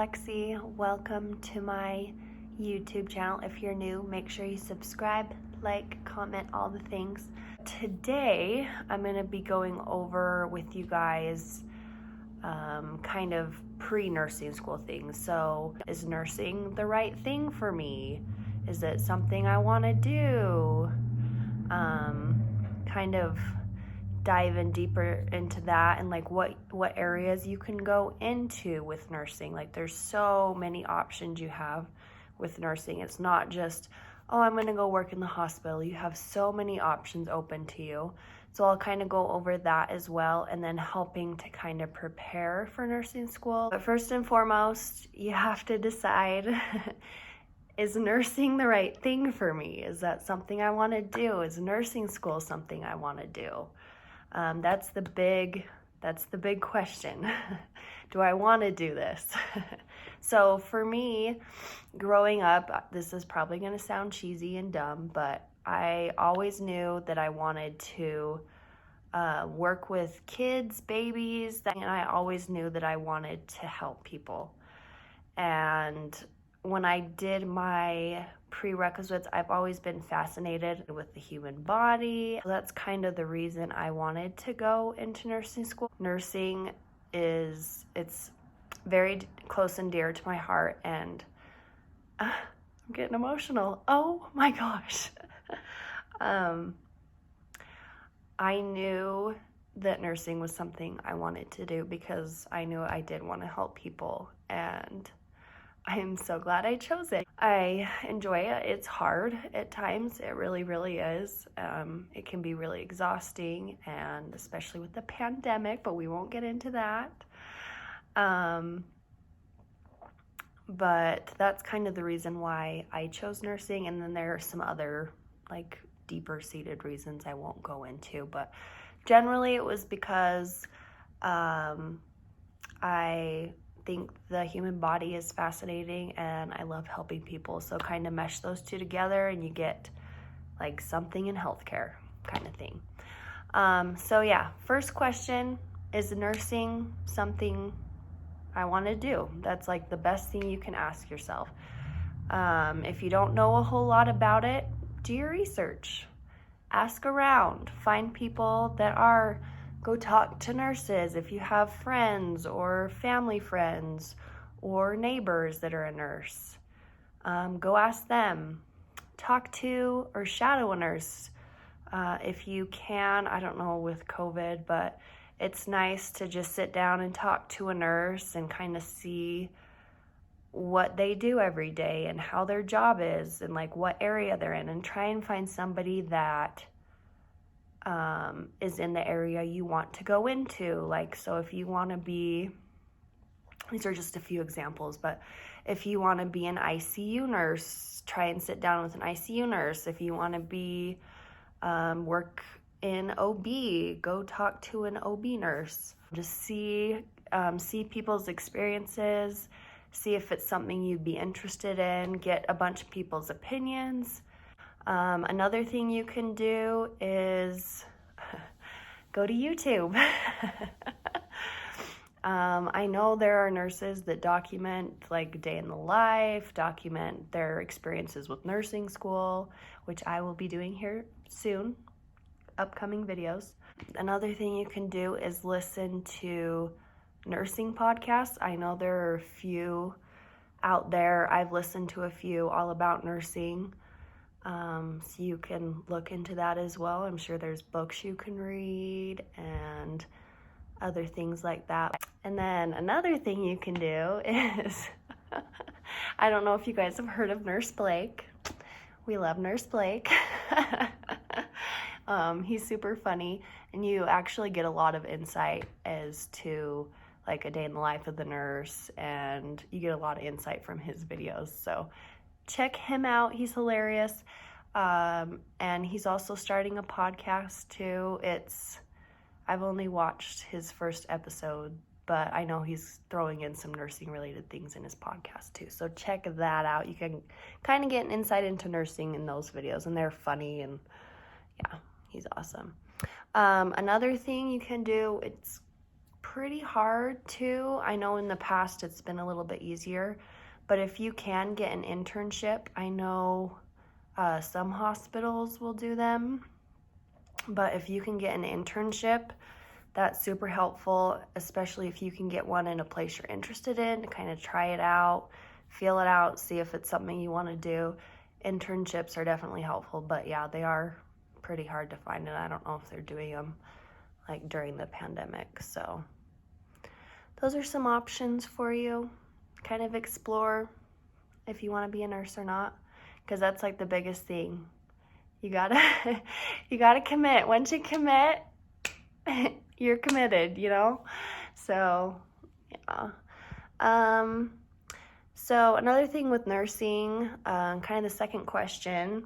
Lexi. Welcome to my YouTube channel. If you're new, make sure you subscribe, like, comment, all the things. Today, I'm going to be going over with you guys kind of pre-nursing school things. So, is nursing the right thing for me? Is it something I want to do? Kind of dive in deeper into that and like what areas you can go into with nursing. Like there's so many options you have with nursing. It's not just, oh, I'm gonna go work in the hospital. You have so many options open to you. So I'll kind of go over that as well, and then helping to kind of prepare for nursing school. But first and foremost, you have to decide, is nursing the right thing for me? Is that something I want to do? Is nursing school something I want to do? That's the big question. Do I want to do this? So for me, growing up, this is probably going to sound cheesy and dumb, but I always knew that I wanted to work with kids, babies, and I always knew that I wanted to help people. And when I did my prerequisites, I've always been fascinated with the human body. So that's kind of the reason I wanted to go into nursing school. Nursing it's very close and dear to my heart, and I'm getting emotional. Oh my gosh. I knew that nursing was something I wanted to do because I knew I did want to help people, and I am so glad I chose it. I enjoy it. It's hard at times. It really, really is. It can be really exhausting, and especially with the pandemic, but we won't get into that. But that's kind of the reason why I chose nursing. And then there are some other like deeper seated reasons I won't go into, but generally it was because I think the human body is fascinating and I love helping people. So kind of mesh those two together and you get like something in healthcare kind of thing. So yeah, first question, is nursing something I want to do? That's like the best thing you can ask yourself. If you don't know a whole lot about it, do your research. Ask around. Find people that are, go talk to nurses. If you have friends or family friends or neighbors that are a nurse, go ask them. Talk to or shadow a nurse if you can. I don't know with COVID, but it's nice to just sit down and talk to a nurse and kind of see what they do every day and how their job is and like what area they're in, and try and find somebody that is in the area you want to go into. Like, so if you want to be, these are just a few examples, but if you want to be an ICU nurse, try and sit down with an ICU nurse. If you want to be, work in OB, go talk to an OB nurse. Just see people's experiences, see if it's something you'd be interested in, get a bunch of people's opinions. Another thing you can do is go to YouTube. I know there are nurses that document like day in the life, document their experiences with nursing school, which I will be doing here soon, upcoming videos. Another thing you can do is listen to nursing podcasts. I know there are a few out there. I've listened to a few all about nursing. So you can look into that as well. I'm sure there's books you can read and other things like that. And then another thing you can do is, I don't know if you guys have heard of Nurse Blake. We love Nurse Blake. He's super funny, and you actually get a lot of insight as to like a day in the life of the nurse, and you get a lot of insight from his videos. So check him out. He's hilarious. And he's also starting a podcast too. I've only watched his first episode, but I know he's throwing in some nursing related things in his podcast too. So check that out. You can kind of get an insight into nursing in those videos, and they're funny, and yeah, he's awesome. Another thing you can do, it's pretty hard too. I know in the past it's been a little bit easier, but if you can get an internship, I know some hospitals will do them, but if you can get an internship, that's super helpful, especially if you can get one in a place you're interested in to kind of try it out, feel it out, see if it's something you want to do. Internships are definitely helpful, but yeah, they are pretty hard to find, and I don't know if they're doing them like during the pandemic. So those are some options for you. Kind of explore if you want to be a nurse or not, because that's like the biggest thing. You gotta you gotta commit. Once you commit, you're committed, you know? So yeah. So another thing with nursing, kind of the second question,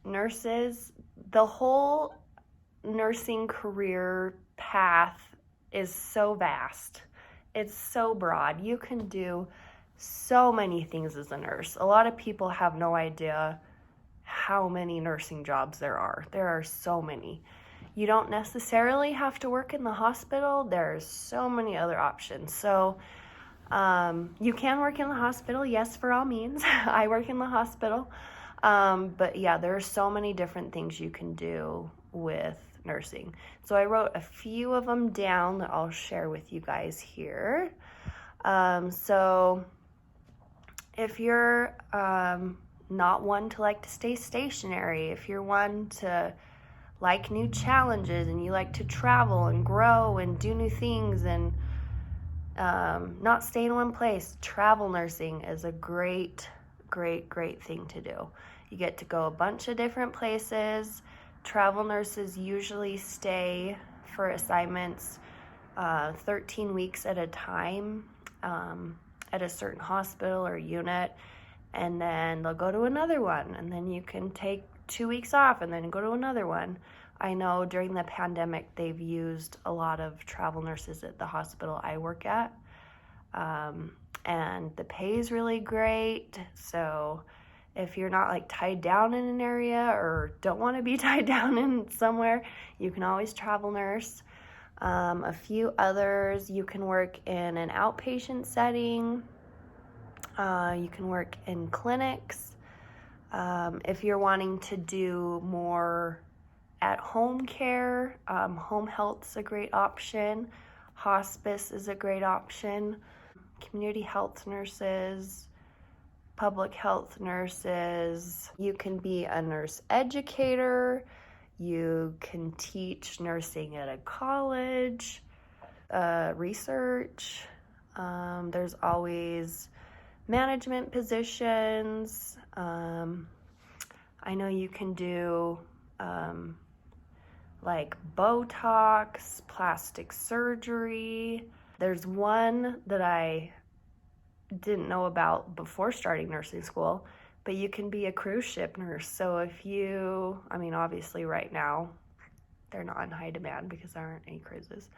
nurses, the whole nursing career path is so vast. It's so broad. You can do so many things as a nurse. A lot of people have no idea how many nursing jobs there are. There are so many. You don't necessarily have to work in the hospital. There's so many other options. So you can work in the hospital, yes, for all means. I work in the hospital. But yeah, there are so many different things you can do with nursing. So I wrote a few of them down that I'll share with you guys here. So if you're not one to like to stay stationary, if you're one to like new challenges and you like to travel and grow and do new things and not stay in one place, travel nursing is a great thing to do. You get to go a bunch of different places. Travel nurses usually stay for assignments 13 weeks at a time at a certain hospital or unit, and then they'll go to another one, and then you can take 2 weeks off and then go to another one. I know during the pandemic they've used a lot of travel nurses at the hospital I work at, and the pay is really great. So if you're not like tied down in an area or don't want to be tied down in somewhere, you can always travel nurse. A few others, you can work in an outpatient setting. You can work in clinics. If you're wanting to do more at-home care, home health's a great option. Hospice is a great option. Community health nurses, public health nurses. You can be a nurse educator. You can teach nursing at a college, research. There's always management positions. I know you can do like Botox, plastic surgery. There's one that I didn't know about before starting nursing school, but you can be a cruise ship nurse. So if you, I mean, obviously right now they're not in high demand because there aren't any cruises,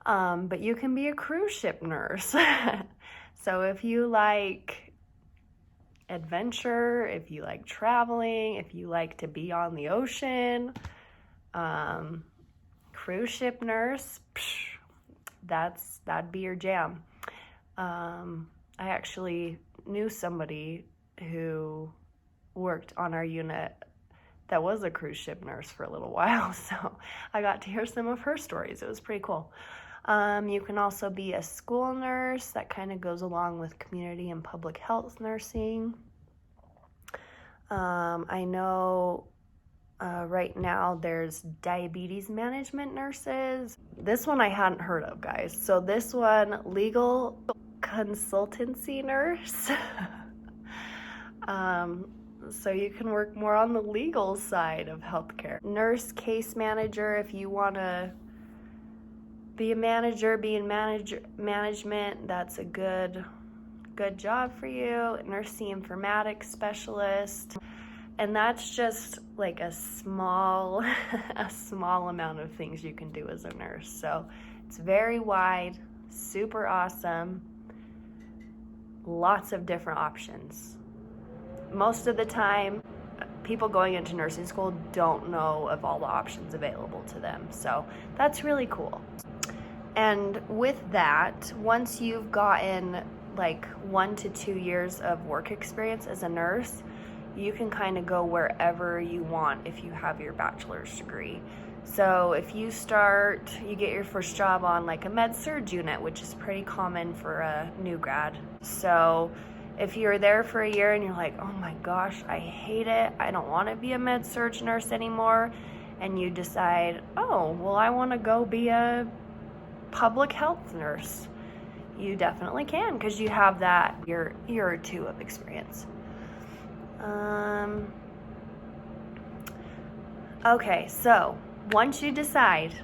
but you can be a cruise ship nurse. So if you like adventure, if you like traveling, if you like to be on the ocean, cruise ship nurse, that'd be your jam. I actually knew somebody who worked on our unit that was a cruise ship nurse for a little while, so I got to hear some of her stories. It was pretty cool. You can also be a school nurse. That kind of goes along with community and public health nursing. I know right now there's diabetes management nurses. This one I hadn't heard of, guys. So this one, legal consultancy nurse. So you can work more on the legal side of healthcare. Nurse case manager, if you want to be a manager, be in management, that's a good job for you. Nursing informatics specialist. And that's just like a small amount of things you can do as a nurse. So it's very wide, super awesome, lots of different options. Most of the time, people going into nursing school don't know of all the options available to them. So that's really cool. And with that, once you've gotten like 1 to 2 years of work experience as a nurse, you can kind of go wherever you want if you have your bachelor's degree. So if you get your first job on like a med-surg unit, which is pretty common for a new grad. So if you're there for a year and you're like, oh my gosh, I hate it, I don't want to be a med-surg nurse anymore, and you decide, oh, well, I want to go be a public health nurse, you definitely can, because you have that year or two of experience. Okay, so once you decide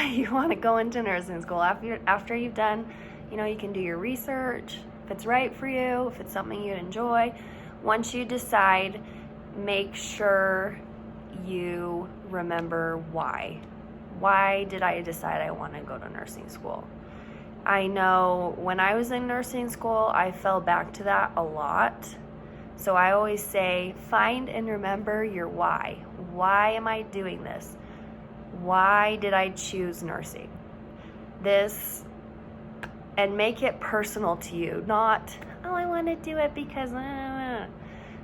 you want to go into nursing school, after you've done, you can do your research, if it's right for you, if it's something you'd enjoy. Once you decide, make sure you remember why. Why did I decide I want to go to nursing school? I know when I was in nursing school, I fell back to that a lot. So I always say, find and remember your why. Why am I doing this? Why did I choose nursing? And make it personal to you, not, oh, I want to do it because,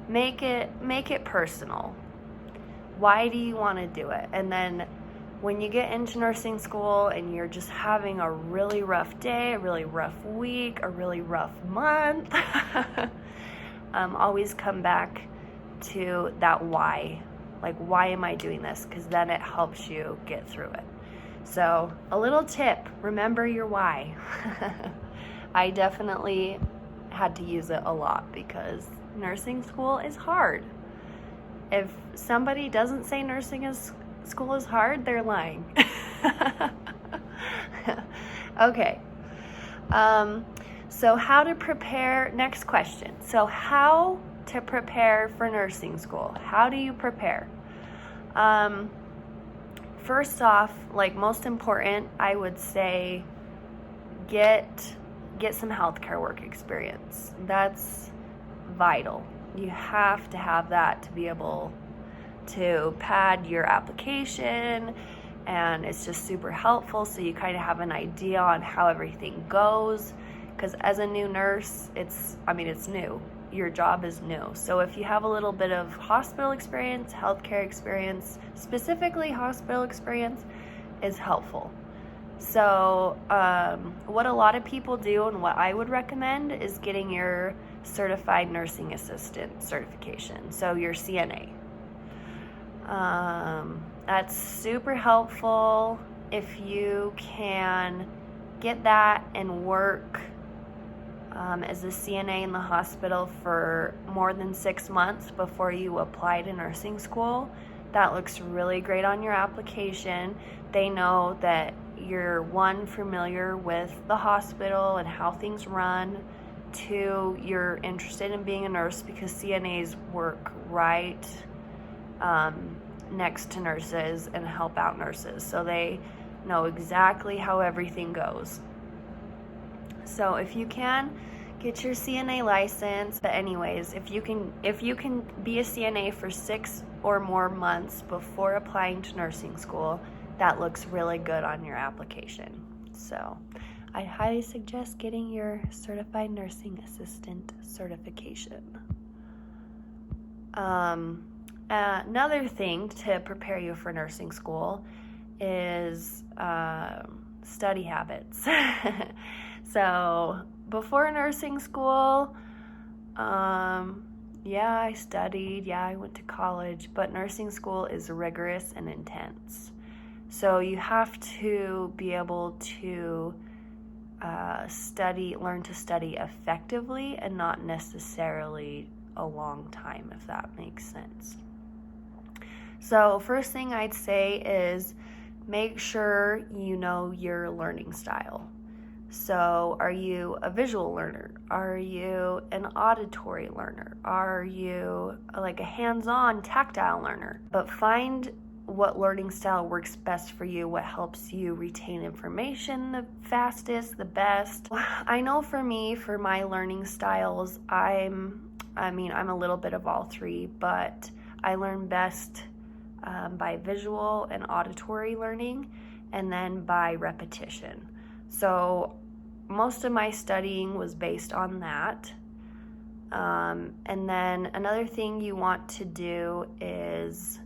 make it personal. Why do you want to do it? And then when you get into nursing school and you're just having a really rough day, a really rough week, a really rough month, always come back to that why. Like, why am I doing this? Because then it helps you get through it. So a little tip, remember your why. I definitely had to use it a lot because nursing school is hard. If somebody doesn't say school is hard, they're lying. Okay. So how to prepare, next question. So how to prepare for nursing school? How do you prepare? First off, like most important, I would say get some healthcare work experience. That's vital. You have to have that to be able to pad your application, and it's just super helpful so you kind of have an idea on how everything goes, because as a new nurse, it's new. Your job is new. So if you have a little bit of hospital experience, healthcare experience, specifically hospital experience, is helpful. So what a lot of people do and what I would recommend is getting your certified nursing assistant certification, so your CNA. That's super helpful if you can get that and work as a CNA in the hospital for more than 6 months before you apply to nursing school. That looks really great on your application. They know that you're, one, familiar with the hospital and how things run. Two, you're interested in being a nurse because CNAs work right next to nurses and help out nurses. So they know exactly how everything goes. So if you can, get your CNA license. But anyways, if you can be a CNA for 6 or more months before applying to nursing school, that looks really good on your application. So I highly suggest getting your certified nursing assistant certification. Another thing to prepare you for nursing school is study habits. So before nursing school, I studied, I went to college, but nursing school is rigorous and intense. So you have to be able to learn to study effectively and not necessarily a long time, if that makes sense. So first thing I'd say is make sure you know your learning style. So are you a visual learner? Are you an auditory learner? Are you like a hands-on tactile learner? But find what learning style works best for you, what helps you retain information the fastest, the best. I know for me, for my learning styles, I'm a little bit of all three, but I learn best by visual and auditory learning, and then by repetition. So most of my studying was based on that. And then another thing you want to do is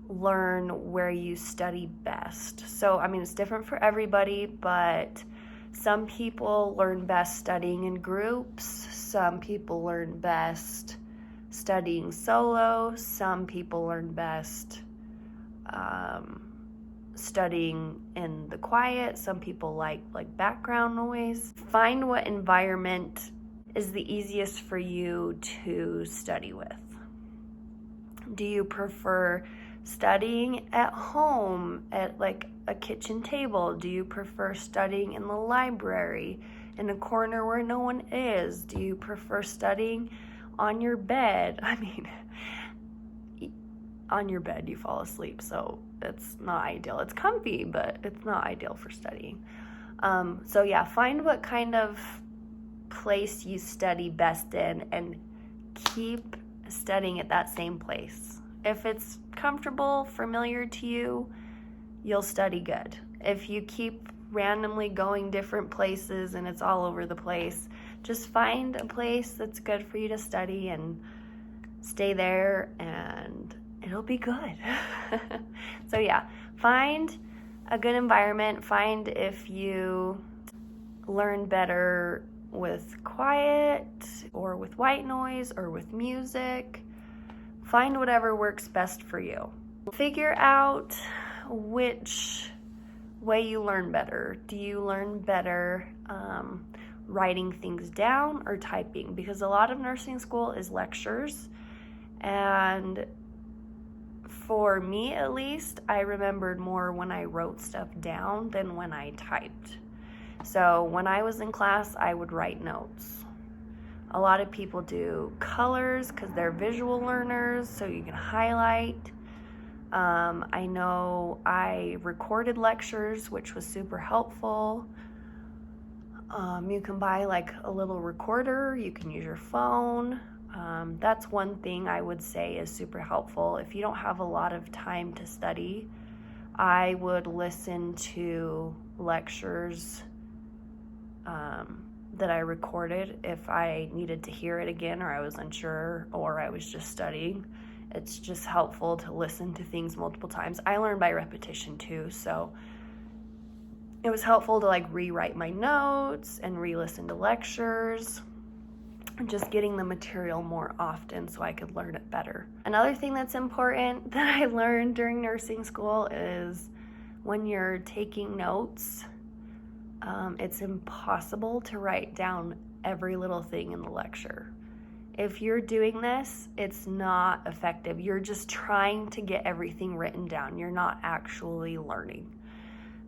learn where you study best. So, I mean, it's different for everybody, but some people learn best studying in groups. Some people learn best studying solo. Some people learn best studying in the quiet. Some people like background noise. Find what environment is the easiest for you to study with. Do you prefer studying at home at like a kitchen table? Do you prefer studying in the library in a corner where no one is? Do you prefer studying on your bed? I mean, on your bed you fall asleep, so it's not ideal. It's comfy, but it's not ideal for studying. So yeah, find what kind of place you study best in and keep studying at that same place. If it's comfortable, familiar to you, you'll study good. If you keep randomly going different places and it's all over the place, just find a place that's good for you to study and stay there, and it'll be good. So yeah, find a good environment. Find if you learn better with quiet or with white noise or with music. Find whatever works best for you. Figure out which way you learn better. Do you learn better writing things down or typing? Because a lot of nursing school is lectures, and for me at least, I remembered more when I wrote stuff down than when I typed. So when I was in class, I would write notes. A lot of people do colors because they're visual learners, so you can highlight. I know I recorded lectures, which was super helpful. You can buy like a little recorder. You can use your phone. That's one thing I would say is super helpful. If you don't have a lot of time to study, I would listen to lectures that I recorded if I needed to hear it again, or I was unsure, or I was just studying. It's just helpful to listen to things multiple times. I learned by repetition too, so it was helpful to like rewrite my notes and re-listen to lectures, and just getting the material more often so I could learn it better. Another thing that's important that I learned during nursing school is when you're taking notes, it's impossible to write down every little thing in the lecture. If you're doing this, it's not effective. You're just trying to get everything written down. You're not actually learning.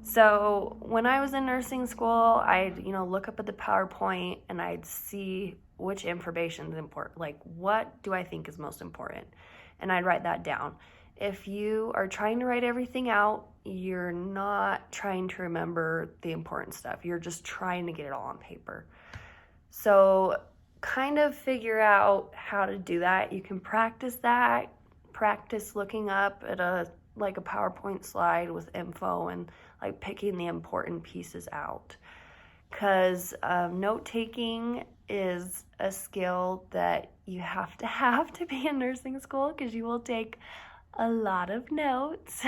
So when I was in nursing school, I'd, look up at the PowerPoint and I'd see which information is important. Like, what do I think is most important? And I'd write that down. If you are trying to write everything out, you're not trying to remember the important stuff. You're just trying to get it all on paper. So kind of figure out how to do that. You can practice that. Practice looking up at a PowerPoint slide with info and like picking the important pieces out. Because note taking is a skill that you have to be in nursing school, because you will take a lot of notes.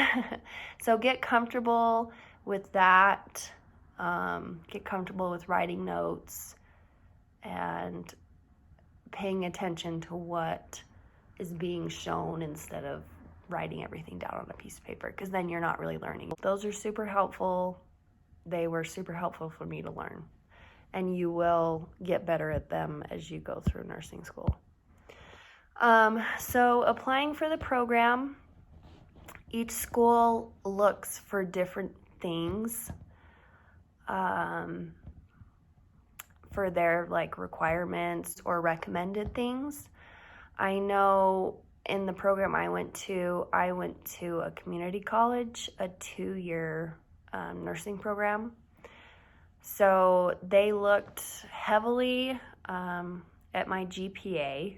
So get comfortable with that. Get comfortable with writing notes and paying attention to what is being shown instead of writing everything down on a piece of paper, because then you're not really learning. Those are super helpful. They were super helpful for me to learn, and you will get better at them as you go through nursing school. So applying for the program, each school looks for different things for their requirements or recommended things. I know in the program I went to a community college, a 2-year nursing program. So they looked heavily at my GPA,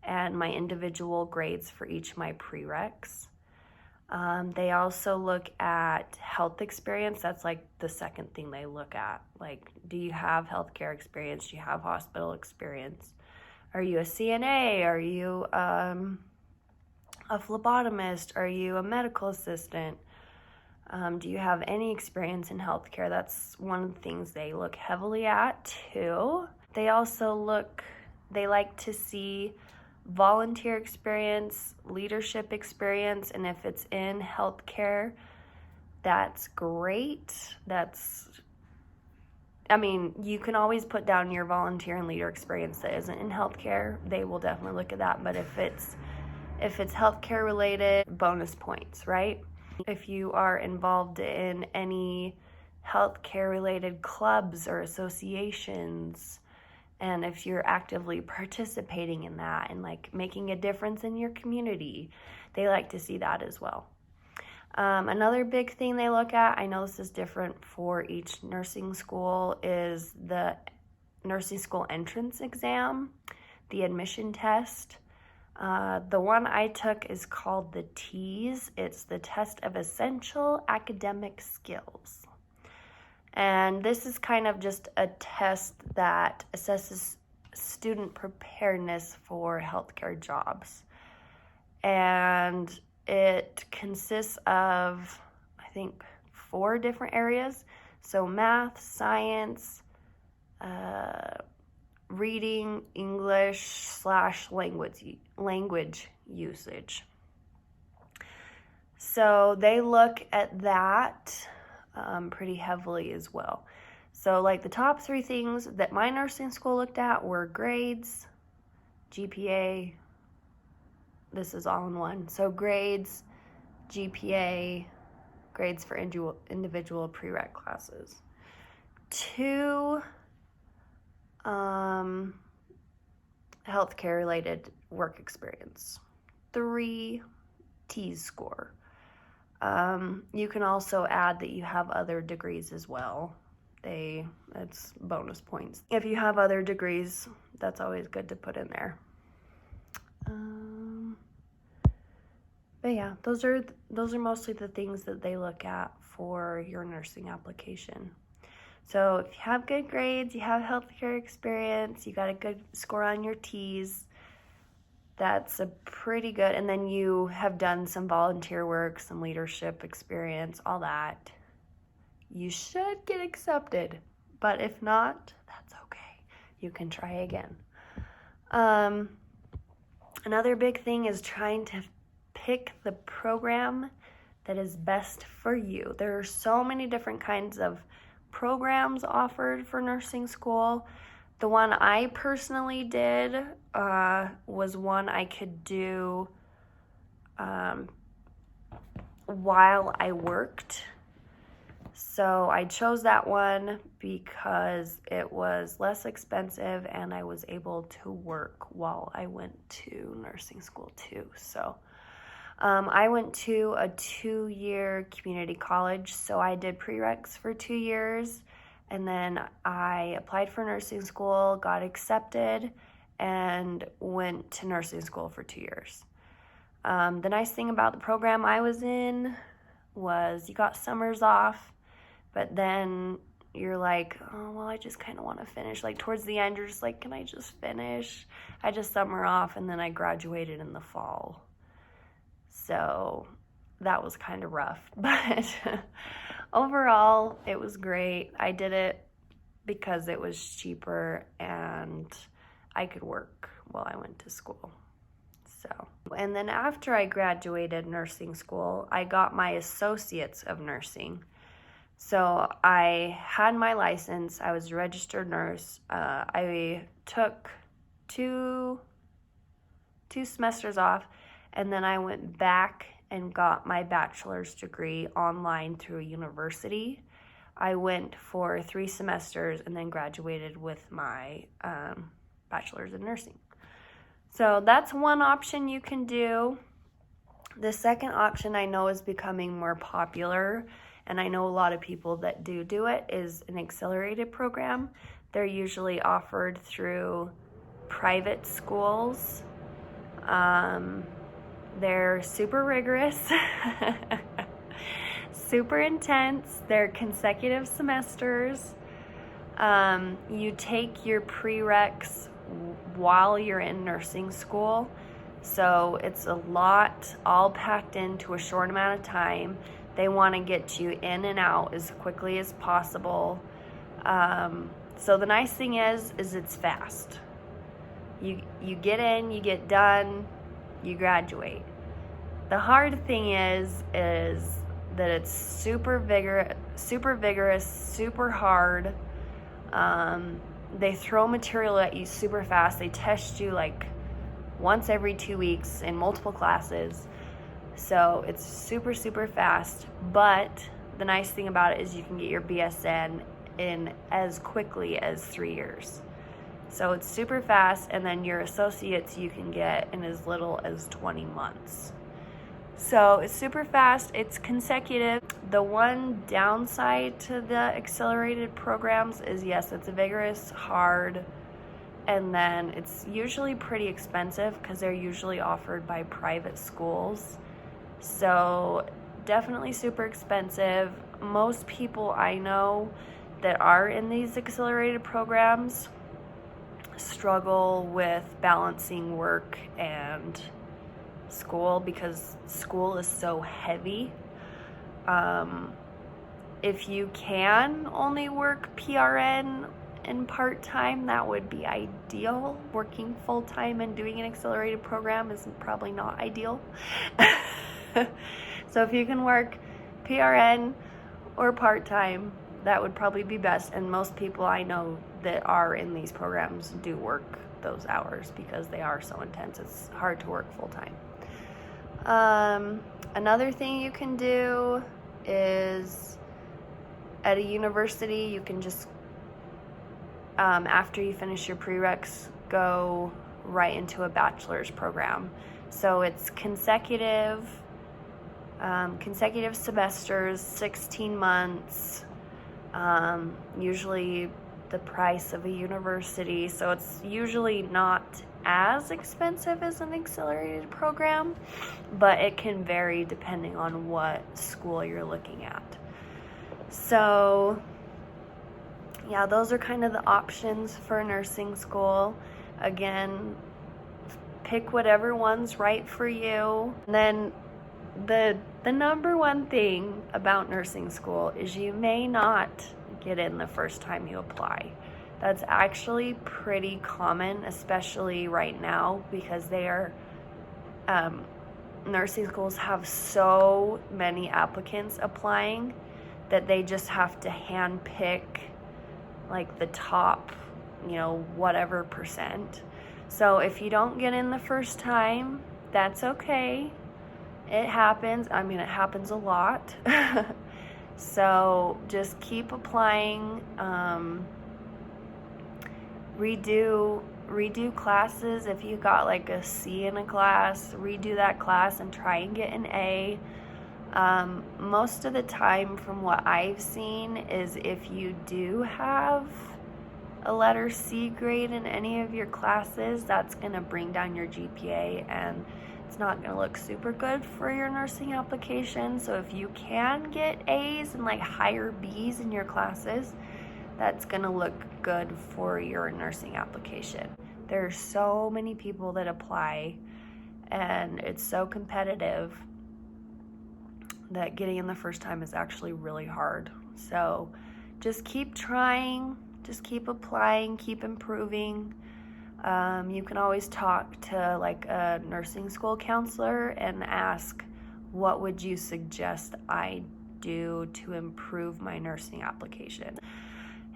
and my individual grades for each of my prereqs. They also look at health experience. That's like the second thing they look at. Like, do you have healthcare experience? Do you have hospital experience? Are you a CNA? Are you a phlebotomist? Are you a medical assistant? Do you have any experience in healthcare? That's one of the things they look heavily at too. They also they like to see volunteer experience, leadership experience, and if it's in healthcare, that's great. You can always put down your volunteer and leader experience that isn't in healthcare. They will definitely look at that, but if it's healthcare related, bonus points, right? If you are involved in any healthcare related clubs or associations, and if you're actively participating in that and like making a difference in your community, they like to see that as well. Another big thing they look at, I know this is different for each nursing school, is the nursing school entrance exam, the admission test. The one I took is called the TEAS. It's the Test of Essential Academic Skills. And this is kind of just a test that assesses student preparedness for healthcare jobs. And it consists of, I think, 4 different areas. So math, science, reading, English/language usage. So they look at that pretty heavily as well. So like the top 3 things that my nursing school looked at were grades, GPA. This is all in one. So grades, GPA, grades for individual prereq classes. 2, healthcare related work experience. 3, TEAS score. You can also add that you have other degrees as well. It's bonus points. If you have other degrees, that's always good to put in there. But yeah, those are mostly the things that they look at for your nursing application. So if you have good grades, you have healthcare experience, you got a good score on your TEAS, that's a pretty good, and then you have done some volunteer work, some leadership experience, all that, you should get accepted. But if not, that's okay. You can try again. Another big thing is trying to pick the program that is best for you. There are so many different kinds of programs offered for nursing school. The one I personally did was one I could do while I worked. So I chose that one because it was less expensive and I was able to work while I went to nursing school too. So I went to a 2-year community college, so I did prereqs for 2 years, and then I applied for nursing school, got accepted, and went to nursing school for 2 years. The nice thing about the program I was in was you got summers off, but then you're like, oh, well, I just kind of want to finish. Like towards the end, you're just like, can I just finish? I just summer off, and then I graduated in the fall. So that was kind of rough, but overall it was great. I did it because it was cheaper and I could work while I went to school. And then after I graduated nursing school, I got my associates of nursing. So I had my license, I was a registered nurse. I took two semesters off, and then I went back and got my bachelor's degree online through a university. I went for 3 semesters and then graduated with my bachelor's in nursing. So that's one option you can do. The second option I know is becoming more popular, and I know a lot of people that do it, is an accelerated program. They're usually offered through private schools. They're super rigorous, super intense. They're consecutive semesters. You take your prereqs while you're in nursing school. So it's a lot all packed into a short amount of time. They want to get you in and out as quickly as possible. So the nice thing is it's fast. You get in, you get done, you graduate. The hard thing is that it's super vigorous, super hard. They throw material at you super fast. They test you like once every 2 weeks in multiple classes. So it's super, super fast. But the nice thing about it is you can get your BSN in as quickly as 3 years. So it's super fast, and then your associates you can get in as little as 20 months. So it's super fast, it's consecutive. The one downside to the accelerated programs is, yes, it's vigorous, hard, and then it's usually pretty expensive because they're usually offered by private schools. So definitely super expensive. Most people I know that are in these accelerated programs struggle with balancing work and school because school is so heavy. If you can only work PRN and part-time, that would be ideal. Working full-time and doing an accelerated program is probably not ideal. So if you can work PRN or part-time, that would probably be best. And most people I know that are in these programs do work those hours because they are so intense. It's hard to work full-time. Another thing you can do is at a university, you can just, after you finish your prereqs, go right into a bachelor's program. So it's consecutive semesters, 16 months, usually the price of a university. So it's usually not as expensive as an accelerated program, but it can vary depending on what school you're looking at. So yeah, those are kind of the options for nursing school. Again, pick whatever one's right for you. And then the number one thing about nursing school is you may not get in the first time you apply. That's actually pretty common, especially right now, because nursing schools have so many applicants applying that they just have to hand pick like the top, whatever percent. So if you don't get in the first time, that's okay. It happens. I mean, it happens a lot. So just keep applying. Redo classes. If you got like a C in a class, redo that class and try and get an A. Most of the time, from what I've seen, is if you do have a letter C grade in any of your classes, that's going to bring down your GPA, and it's not going to look super good for your nursing application. So if you can get A's and like higher B's in your classes, that's going to look good for your nursing application. There are so many people that apply, and it's so competitive that getting in the first time is actually really hard. So just keep trying, just keep applying, keep improving. You can always talk to like a nursing school counselor and ask, what would you suggest I do to improve my nursing application?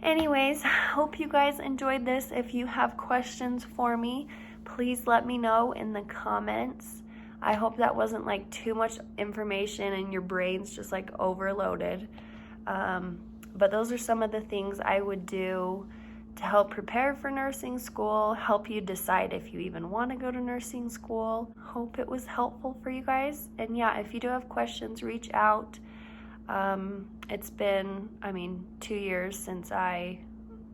Anyways, hope you guys enjoyed this. If you have questions for me, please let me know in the comments. I hope that wasn't like too much information and your brain's just like overloaded. But those are some of the things I would do to help prepare for nursing school, help you decide if you even want to go to nursing school. Hope it was helpful for you guys. And yeah, if you do have questions, reach out. It's been, 2 years a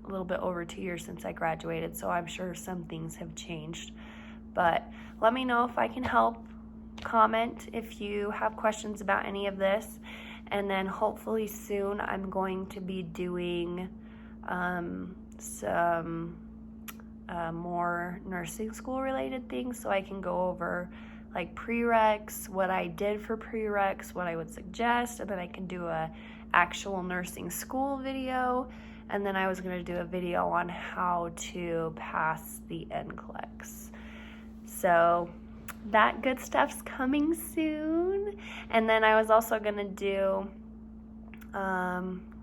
little bit over 2 years since I graduated, so I'm sure some things have changed. But let me know if I can help. Comment if you have questions about any of this. And then hopefully soon I'm going to be doing some more nursing school related things, so I can go over like prereqs, what I did for prereqs, what I would suggest, and then I can do a actual nursing school video. And then I was going to do a video on how to pass the NCLEX. So that good stuff's coming soon. And then I was also going to do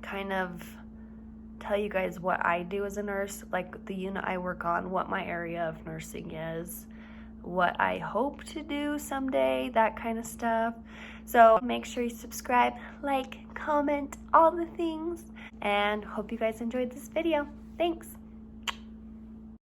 kind of tell you guys what I do as a nurse, like the unit I work on, what my area of nursing is, what I hope to do someday, that kind of stuff. So make sure you subscribe, like, comment, all the things, and hope you guys enjoyed this video. Thanks.